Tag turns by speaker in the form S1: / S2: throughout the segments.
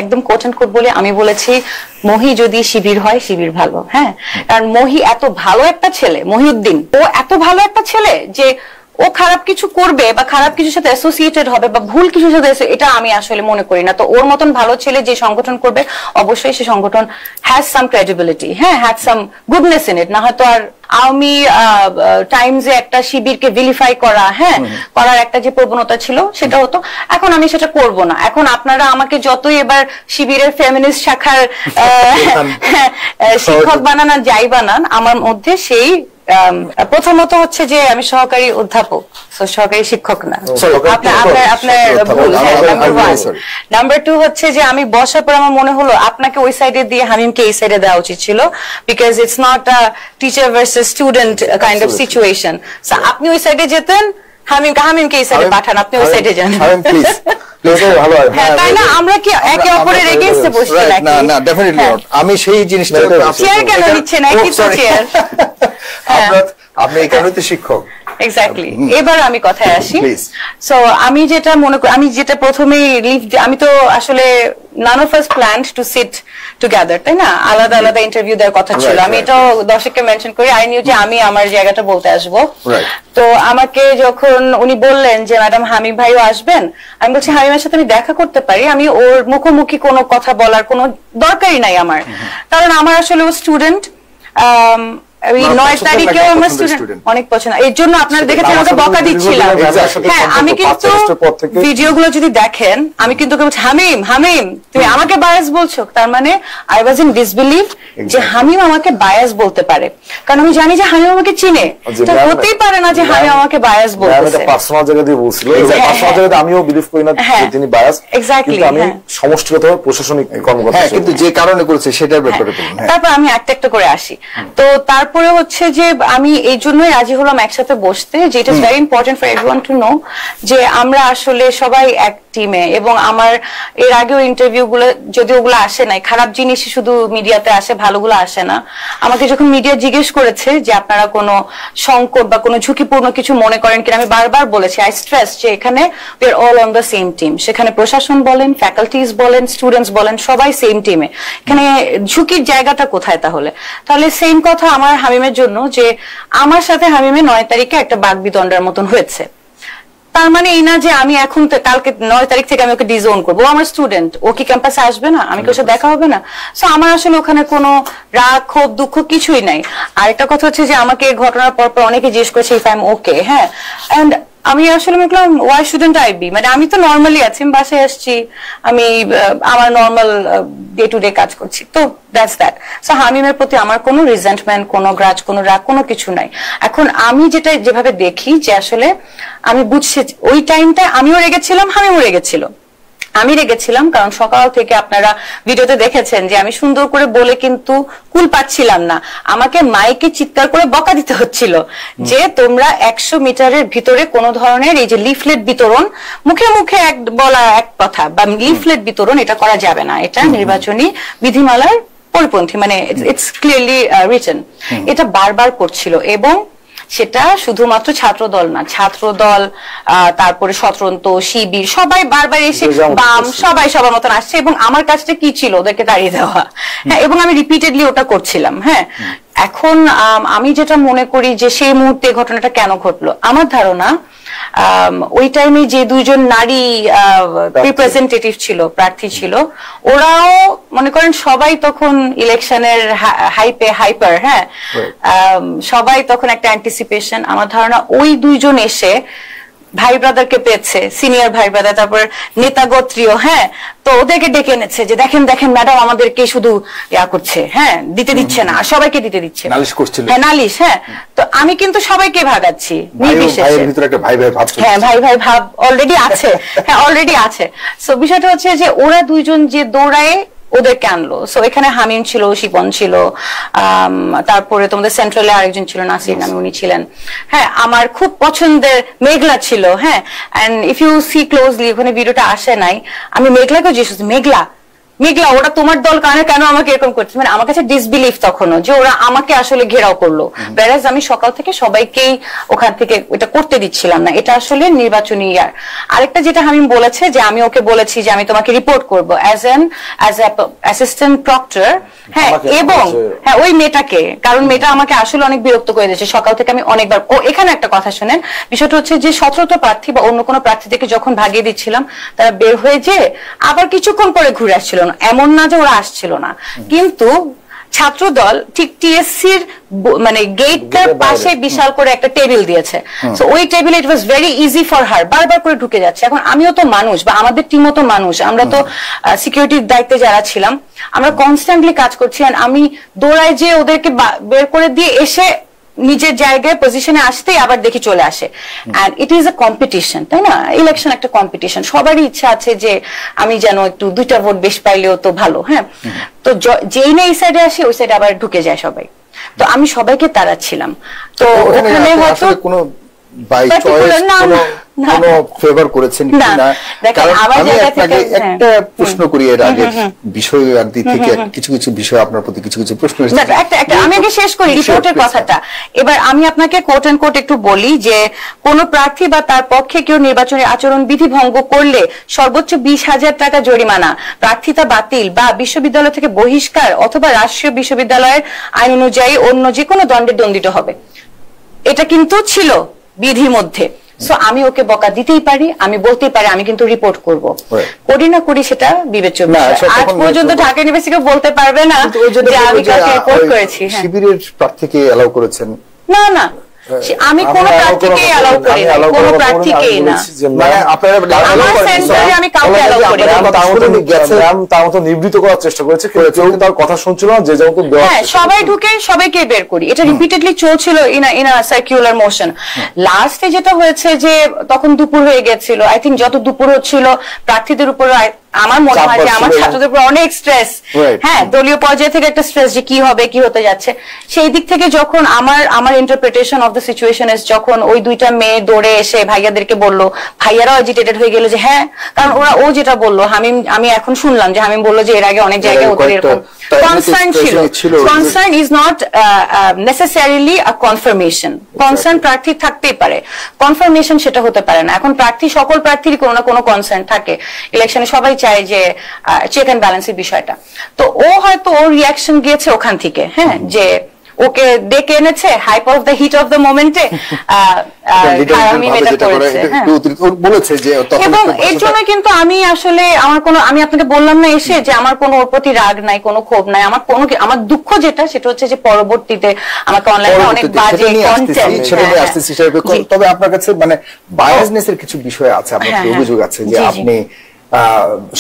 S1: একদম coat and coat বলে আমি বলেছি মহি যদি শিবির হয় শিবির ভালো। হ্যাঁ, কারণ মহি এত ভালো একটা ছেলে, মহিউদ্দিন ও এত ভালো একটা ছেলে যে ও খারাপ কিছু করবে বা খারাপ কিছুর সাথে অ্যাসোসিয়েটেড হবে বা ভুল কিছুর সাথে, এটা আমি আসলে মনে করি না। তো ওর মতন ভালো ছেলে যে সংগঠন করবে অবশ্যই সে সংগঠন হ্যাজ সাম ক্রেডিবিলিটি, হ্যাঁ, has some goodness in it. না হয়তো আর আওয়ামী টাইমসে একটা শিবিরকে ভিলিফাই করা, হ্যাঁ, করার একটা যে প্রবণতা ছিল সেটা হতো। এখন আমি সেটা করব না। এখন আপনারা আমাকে যতই এবার শিবিরের ফেমিনিস্ট শাখার শিক্ষক বানান আর যাই বানান, আমার মধ্যে সেই প্রথমত হচ্ছে যে আমি সহকারী অধ্যাপক, সহকারী শিক্ষক না। আপনার ভুল। নাম্বার 2 হচ্ছে যে আমি বসার পর আমার মনে হলো আপনাকে ওই সাইডে দিয়ে হামিমকে এই সাইডে দেওয়া উচিত ছিল, because it's not a teacher versus student kind of situation. আপনি ওই সাইডে যেতেন, হামিমকে এই সাইডে পাঠান, আপনি ওই সাইডে যান। তাই না? আমরা কি একে অপরের এগেইনস্টে বসছি নাকি?
S2: না না, ডেফিনেটলি নট। আমি সেই জিনিসটা
S1: চেয়ার কেন নিচ্ছেন? একই তো চেয়ার।
S2: আপনি এই কারণে তো শিক্ষক।
S1: এক্স্যাক্টলি। এবার আমি কথায় আসি। সো আমি যেটা মনে করি, আমি যেটা প্রথমেই আমি তো আসলে none of us planned to sit together, তাই না? আলাদা আলাদা ইন্টারভিউ দেওয়ার কথা ছিল। আমি এটাও দর্শককে মেনশন করি, আই নিউ যে আমি আমার জায়গাটা বলতে আসবো। তো আমাকে যখন উনি বললেন যে ম্যাডাম হামিম ভাইও আসবেন, আমি বলছি হামিমের সাথে আমি দেখা করতে পারি, আমি ওর মুখোমুখি কোনো কথা বলার কোনো দরকারই নাই আমার, কারণ আমার আসলে ও স্টুডেন্ট। 9 তারিখেও আমার স্টুডেন্ট অনেক পছন্দ, এর জন্য আপনারা দেখেছেন ওকে বকা দিচ্ছিলাম। হ্যাঁ, আমি কিন্তু ভিডিওগুলো যদি দেখেন আমি কিন্তু হামিম তুমি আমাকে বায়াস বলছো, তার মানে আই ওয়াজ ইন ডিসবিলিভ যে হামিম আমাকে বায়াস বলতে পারে, কারণ আমি জানি যে হামিম আমাকে চিনে। তো হতেই পারে না যে হামিম আমাকে বায়াস বলতেছে।
S3: পার্সোনাল জায়গা দিয়ে বলছিল, পার্সোনাল জায়গা দিয়ে আমিও বিলিভ করি না যে তিনি বায়াস।
S1: এক্স্যাক্টলি।
S3: আমি সমষ্টিগতভাবে প্রশাসনিক কর্মকর্তা,
S2: কিন্তু যে কারণে করেছে সেটার ব্যাপারে বলুন।
S1: তারপর আমি একটা করে আসি। তো তারপরে হচ্ছে যে আমি এই জন্যই রাজি হলাম একসাথে বসতে, যে it is very important for everyone to know যে আমরা আসলে সবাই এক টিমে। এবং আমার এর আগেও ইন্টারভিউ গুলো যদি ওগুলো আসে নাই, খারাপ জিনিস শুধু মিডিয়াতে আসে, ভালোগুলো আসে না। আমাকে যখন মিডিয়া জিজ্ঞেস করেছে যে আপনারা কোনো সংকট বা কোনো ঝুঁকিপূর্ণ কিছু মনে করেন কিনা, আমি বারবার বলেছি, আই স্ট্রেস যে এখানে we are all on the same team. সেখানে প্রশাসন বলেন, ফ্যাকাল্টিজ বলেন, স্টুডেন্টস বলেন, সবাই সেম টিমে। এখানে ঝুঁকির জায়গাটা কোথায়? তাহলে সেম কথা আমার হামিমের জন্য, যে আমার সাথে হামিমের 9 তারিখে একটা বাগবিতণ্ডার মতন হয়েছে। তার মানে এই না যে আমি এখন কালকে 9 তারিখ থেকে আমি ওকে ডিজোন করবো। ও আমার স্টুডেন্ট, ও কি ক্যাম্পাসে আসবে না? আমি ওর সাথে দেখা হবে না? সো আমার আসলে ওখানে কোনো রাগ, ক্ষোভ, দুঃখ কিছুই নাই। আরেকটা কথা হচ্ছে যে আমাকে ঘটনার পর অনেকে জিজ্ঞেস করেছে ইফ আই এম ওকে। হ্যাঁ, এন্ড আমি আসলে বললাম ওয়াই শুডেন্ট আই বি, মানে আমি তো নর্মালি আছি, আমি বাসায় আসছি, আমি আমার নর্মাল ডে টু ডে কাজ করছি। তো দ্যাটস দ্যাট। সো হামিমের প্রতি আমার কোনো রিজেন্টমেন্ট, কোনো গ্রাজ, কোনো রাগ, কোনো কিছু নাই। এখন আমি যেভাবে দেখি যে আসলে আমি বুঝছি ওই টাইমটা আমিও রেগেছিলাম, হামিমও রেগেছিল। আমি রেগেছিলাম কারণ সকাল থেকে আপনারা ভিডিওতে দেখেছেন যে আমি সুন্দর করে বলে কিন্তু কুল পাচ্ছিলাম না, আমাকে মাইকে চিৎকার করে বকা দিতে হচ্ছিল যে তোমরা 100 মিটারের ভিতরে কোন ধরনের এই যে লিফলেট বিতরণ, মুখে মুখে বলা এক কথা বা লিফলেট বিতরণ এটা করা যাবে না, এটা নির্বাচনী বিধিমালার পরিপন্থী, মানে ইটস ক্লিয়ারলি রিটেন। এটা বারবার করছিল এবং সেটা শুধুমাত্র ছাত্র দল না, ছাত্র দল, তারপরে স্বতন্ত্র, শিবির, সবাই বারবার এসে, বাম, সবাই সবার মতন আসছে এবং আমার কাজটা কি ছিল ওদেরকে তাড়িয়ে দেওয়া। হ্যাঁ, এবং আমি রিপিটেডলি ওটা করছিলাম। হ্যাঁ, এখন আমি যেটা মনে করি যে সেই মুহূর্তে ঘটনাটা কেন ঘটলো, আমার ধারণা ওই টাইমে যে দুইজন নারী রিপ্রেজেন্টেটিভ ছিল, প্রার্থী ছিল, ওরাও মনে করেন সবাই তখন ইলেকশনের হাইপার। হ্যাঁ, সবাই তখন একটা অ্যান্টিসিপেশন। আমার ধারণা ওই দুইজন এসে ভাই ব্রাদারকে পেয়েছে, সিনিয়র ভাই ব্রাদার, তারপর নেতা গোত্রীয়। হ্যাঁ, তো ওদেরকে ডেকে এনেছে যে দেখেন দেখেন ম্যাডাম আমাদেরকে শুধু ইয়া করছে, হ্যাঁ, দিতে দিচ্ছে না, সবাইকে দিতে দিচ্ছে, নালিশ করছিল। হ্যাঁ, নালিশ। হ্যাঁ, তো আমি কিন্তু সবাইকে ভাগাচ্ছি নির্বিশেষে। হ্যাঁ, ভাই ভাই ভাব অলরেডি আছে। হ্যাঁ, অলরেডি আছে। সো বিষয়টা হচ্ছে যে ওরা দুইজন যে দৌড়ায় ওদেরকে আনলো। সো এখানে হামিম ছিল, শিপন ছিল, তারপরে তোমাদের সেন্ট্রালে আরেকজন ছিল, নাসির নামে উনি ছিলেন। হ্যাঁ, আমার খুব পছন্দের মেঘলা ছিল। হ্যাঁ, and if you see closely, ওখানে ভিডিওটা আসে নাই, আমি মেঘলাকেও জিজ্ঞেস করছি, মেঘলা মেঘলা ওরা তোমার দল কেন আমাকে এরকম করছে, মানে আমার কাছে ডিসবিলিফ তখনও যে ওরা আমাকে আসলে ঘেরাও করলো, whereas আমি সকাল থেকে সবাইকেই ওখান থেকে এটা করতে দিচ্ছিলাম না। এটা আসলে নির্বাচনী ইয়ার। আরেকটা যেটা হামিম বলেছে যে আমি ওকে বলেছি যে আমি তোমাকে রিপোর্ট করবো অ্যাজ অ্যাসিস্ট্যান্ট প্রক্টর, হ্যাঁ, এবং হ্যাঁ ওই মেয়েটাকে, কারণ মেয়েটা আমাকে আসলে অনেক বিরক্ত করে দিয়েছে সকাল থেকে। আমি অনেকবার, ও এখানে একটা কথা শুনেন, বিষয়টা হচ্ছে যে 17টা প্রার্থী বা অন্য কোনো প্রার্থী থেকে যখন ভাগিয়ে দিচ্ছিলাম তারা বের হয়ে যে আবার কিছুক্ষণ পরে ঘুরে আসছিল না, এমন না যে ওরা আসছিল না, কিন্তু ছাত্র দল ঠিক টিএসসির মানে গেটটার পাশে বিশাল করে একটা টেবিল দিয়েছে। সো ওই টেবিলে it was very easy for her, বারবার করে ঢুকে যাচ্ছে। এখন আমিও তো মানুষ, বা আমাদের টিমও তো মানুষ, আমরা তো সিকিউরিটির দায়িত্বে যারা ছিলাম আমরা কনস্ট্যান্টলি কাজ করছি, আর আমি দৌড়ায় যে ওদেরকে বের করে দিয়ে এসে নিজের জায়গায় পজিশনে আসতেই আবার দেখি চলে আসে। And it is a competition, তাই না? ইলেকশন একটা কম্পিটিশন, সবারই ইচ্ছা আছে যে আমি যেন একটু 2টা ভোট বেশি পাইলেও তো ভালো, হ্যাঁ। তো যেই না এই সাইডে আসি ওই সাইডে আবার ঢুকে যায় সবাই, তো আমি সবাইকে তাড়াচ্ছিলাম। তো ওখানে হয়তো
S2: কোনো বাই চয়েস কোনো ফেভার করেছেন কিনা, কারণ আমি আপনাকে একটা প্রশ্ন করি এর আগে বিষয়ের দিক থেকে কিছু কিছু বিষয় আপনার প্রতি কিছু কিছু প্রশ্ন এসেছে।
S1: একটা আমি আগে শেষ করি রিপোর্টের কথাটা। এবার আমি আপনাকে কোট এন্ড কোট একটু বলি যে কোন প্রার্থী বা তার পক্ষে কেউ নির্বাচনী আচরণ বিধি ভঙ্গ করলে সর্বোচ্চ 20,000 টাকা জরিমানা, প্রার্থিতা বাতিল বা বিশ্ববিদ্যালয় থেকে বহিষ্কার অথবা রাষ্ট্রীয় বিশ্ববিদ্যালয়ের আইন অনুযায়ী অন্য যে কোনো দণ্ডে দণ্ডিত হবে। এটা কিন্তু ছিল বিধির মধ্যে। সো আমি ওকে বকা দিতেই পারি, আমি বলতেই পারি আমি কিন্তু রিপোর্ট করব, করি না করি সেটা বিবেচ্য বিষয়। আজ পর্যন্ত ঢাকা ইউনিভার্সিটি বলতে পারবে না যে আমি কাকে রিপোর্ট করেছি।
S2: শিবিরের প্রার্থীকে এলাও করেছেন?
S1: না না, আমি কোন প্রার্থীকে এলাও করি না, কোন প্রার্থীকেই না,
S2: মানে আপনারা
S1: আমার সেন্টারে আমি কাউকে এলাও করি না।
S3: তার মতো নিবৃত করার চেষ্টা করেছে, কেউ তার কথা শুনছিল না, যে যেমন
S1: হ্যাঁ সবাই ঢুকে সবাইকে বের করি, এটা রিপিটেডলি চলছিল ইন আ সার্কুলার মোশন। লাস্টে যেটা হয়েছে যে তখন দুপুর হয়ে গেছিল, আই থিঙ্ক যত দুপুর হচ্ছিল প্রার্থীদের উপর আমার মনে হয় যে আমার ছাত্রদের উপর অনেক স্ট্রেস, হ্যাঁ দলীয় পর্যায়ে থেকে একটা স্ট্রেস যে কি হবে কি হতে যাচ্ছে। সেই দিক থেকে যখন আমার interpretation of the situation is যখন ওই 2টা মেয়ে দৌড়ে এসে ভাইয়াদেরকে বললো, ভাইয়ারাও এজিটেটেড হয়ে গেল যে হ্যাঁ, কারণ ও যেটা বললো হামিম, আমি এখন শুনলাম যে হামিম বললো যে এর আগে অনেক জায়গায় ওদের এরকম কনসার্ন ছিল। Concern is not necessarily a confirmation, concern প্রার্থী থাকতেই পারে, কনফার্মেশন সেটা হতে পারে না। এখন প্রার্থী সকল প্রার্থীরই কোনো না কোনো কনসার্ন থাকে, ইলেকশনে সবাই চায় যে চেক এন্ড ব্যালেন্সের বিষয়টা। তো ও হয়তো ওর রিয়াকশন গিয়েছে ওখান থেকে, হ্যাঁ, যে ওকে ডেকে এনেছে hype of the heat of the মোমেন্টে, এবং এর জন্য কিন্তু আমি আসলে আমি আপনাকে বললাম না এসে যে আমার কোনো ওর প্রতি রাগ নাই, কোনো ক্ষোভ নাই, আমার দুঃখ যেটা সেটা হচ্ছে যে পরবর্তীতে আমাকে অনলাইনে অনেক বাজে কন্টেন্ট।
S2: তবে আপনার কাছে মানে বায়াসনেসের কিছু বিষয় আছে, আপনার অভিযোগ আছে যে আপনি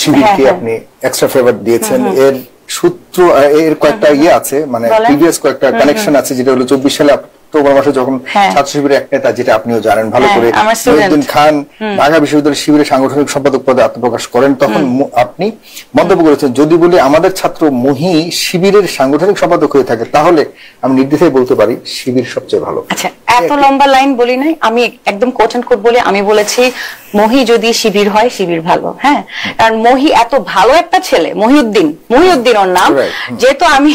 S2: শিবিরকে আপনি এক্সট্রা ফেভার দিয়েছেন, এর সূত্র এর কয়েকটা ইয়ে আছে, মানে প্রিভিয়াস কয়েকটা কানেকশন আছে, যেটা হলো 24 সালে অক্টোবর মাসে যখন ছাত্র শিবিরের এক নেতা, যেটা আপনিও জানেন ভালো করে, মহিউদ্দিন খান ঢাকা বিশ্ববিদ্যালয় শিবিরের সাংগঠনিক সম্পাদক পদে আত্মপ্রকাশ করেন, তখন আপনি মন্তব্য করেছেন, যদি বলি আমাদের ছাত্র মহি শিবিরের সাংগঠনিক সম্পাদক হয়ে থাকে তাহলে আমি নির্দ্বিধায় বলতে পারি শিবির সবচেয়ে ভালো।
S1: আচ্ছা, এত লম্বা লাইন বলি নাই, আমি একদম কোট এন্ড কোট বলে আমি বলেছি মহি যদি শিবির হয় শিবির ভালো, হ্যাঁ, কারণ মহি এত ভালো একটা ছেলে, মহিউদ্দিন ওর নাম, যেহেতু আমি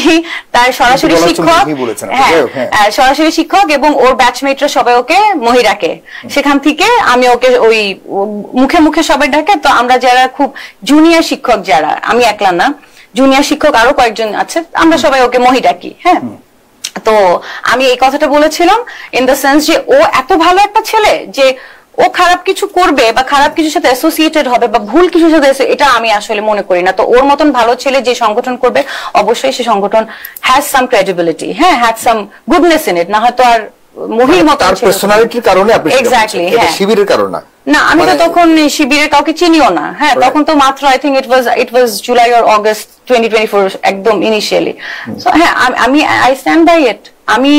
S1: তার সরাসরি শিক্ষক, হ্যাঁ সরাসরি শিক্ষক, এবং ওর ব্যাচমেটরা সবাই ওকে মহি ডাকে, সেখান থেকে আমি ওকে ওই মুখে মুখে সবাই ডাকে। তো আমরা যারা খুব জুনিয়র শিক্ষক, যারা, আমি একলা না, জুনিয়র শিক্ষক আরো কয়েকজন আছে, আমরা সবাই ওকে মহি ডাকি, হ্যাঁ। তো আমি এই কথাটা বলেছিলাম ইন দ্য সেন্স যে ও এত ভালো একটা ছেলে যে ও খারাপ কিছু করবে বা খারাপ কিছুর সাথে অ্যাসোসিয়েটেড হবে বা ভুল কিছুর সাথে, এটা আমি আসলে মনে করি না। তো ওর মতন ভালো ছেলে যে সংগঠন করবে, অবশ্যই সে সংগঠন হ্যাজ সাম ক্রেডিবিলিটি, হ্যাঁ, has some goodness in it, না হয়তো আর মহির মত
S2: পার্সোনালিটির কারণে আপনি এক্স্যাক্টলি, হ্যাঁ, শিবিরের কারণ না।
S1: না, আমি তো তখন শিবিরের কাউকে চিনিও না, হ্যাঁ, তখন তো মাত্র I think it was July or August 2024 একদম ইনিশিয়ালি। সো হ্যাঁ, আমি আই স্ট্যান্ড বাই ইট। আমি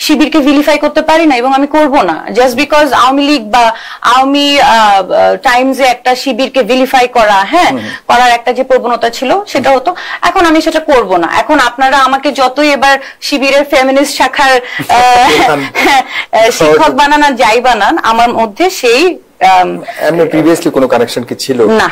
S1: শিবিরকে ভিলিফাই করতে পারি না এবং আমি করব না, জাস্ট বিকজ আওয়ামী লীগ বা আওয়ামী টাইমসে একটা শিবিরকে ভিলিফাই করা, হ্যাঁ, করার একটা যে প্রবণতা ছিল সেটা হতো, এখন আমি সেটা করব না। এখন আপনারা আমাকে যতই এবার শিবিরের ফেমিনিস্ট শাখার শিক্ষক বানান আর যাই বানান, আমার মধ্যে সেই
S2: প্রিভিয়াসলি কোনো কানেকশন কি ছিল না।